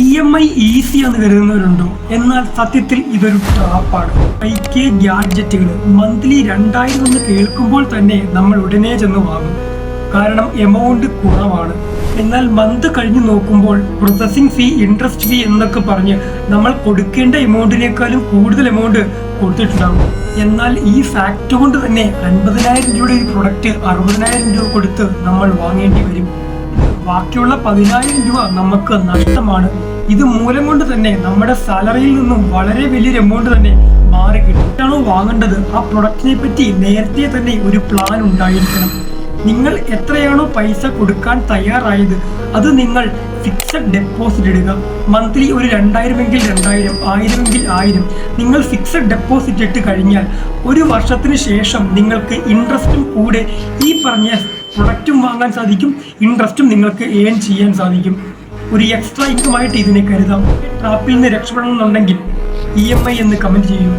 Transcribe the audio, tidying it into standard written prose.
EMI ഈസിയാന്ന് കരുതുന്നവരുണ്ടോ? എന്നാൽ സത്യത്തിൽ ഇതൊരു ട്രാപ്പാണ്. IK ഗാഡ്ജറ്റുകൾ മന്ത്ലി 2000 എന്ന് കേൾക്കുമ്പോൾ തന്നെ നമ്മൾ ഉടനെ ചെന്ന് വാങ്ങും. കാരണം എമൗണ്ട് കുറവാണ്. എന്നാൽ മന്ത് കഴിഞ്ഞ് നോക്കുമ്പോൾ പ്രോസസ്സിംഗ് ഫീ, ഇൻട്രസ്റ്റ് ഫീ എന്നൊക്കെ പറഞ്ഞ് നമ്മൾ കൊടുക്കേണ്ട എമൗണ്ടിനേക്കാളും കൂടുതൽ എമൗണ്ട് കൊടുത്തിട്ടുണ്ടാകും. എന്നാൽ ഈ ഫാക്ട് കൊണ്ട് തന്നെ 50,000 രൂപയുടെ ഈ പ്രൊഡക്റ്റ് 60,000 രൂപ കൊടുത്ത് നമ്മൾ വാങ്ങേണ്ടി വരും. ബാക്കിയുള്ള 10,000 രൂപ നമുക്ക് നഷ്ടമാണ്. ഇത് മൂലം കൊണ്ട് തന്നെ നമ്മുടെ സാലറിയിൽ നിന്നും വളരെ വലിയൊരു എമൗണ്ട് തന്നെ മാറി കിട്ടാണോ വാങ്ങേണ്ടത്, ആ പ്രൊഡക്റ്റിനെ പറ്റി നേരത്തെ തന്നെ ഒരു പ്ലാൻ ഉണ്ടായിരിക്കണം. നിങ്ങൾ എത്രയാണോ പൈസ കൊടുക്കാൻ തയ്യാറായത് അത് നിങ്ങൾ ഫിക്സഡ് ഡെപ്പോസിറ്റ് ഇടുക. മന്ത്ലി ഒരു 2000 എങ്കിൽ 2000, 1000 എങ്കിൽ 1000 നിങ്ങൾ ഫിക്സഡ് ഡെപ്പോസിറ്റ് ഇട്ട് കഴിഞ്ഞാൽ ഒരു വർഷത്തിന് ശേഷം നിങ്ങൾക്ക് ഇൻട്രസ്റ്റും കൂടെ ഈ പറഞ്ഞ പ്രൊഡക്റ്റും വാങ്ങാൻ സാധിക്കും, ഇൻട്രസ്റ്റും നിങ്ങൾക്ക് ഏൺ ചെയ്യാൻ സാധിക്കും. ഒരു എക്സ്ട്രാ ഇൻകമായിട്ട് ഇതിനെ കരുതാം. ട്രാപ്പിൽ നിന്ന് രക്ഷപ്പെടണമെന്നുണ്ടെങ്കിൽ EMI എന്ന് കമൻറ്റ് ചെയ്യൂ.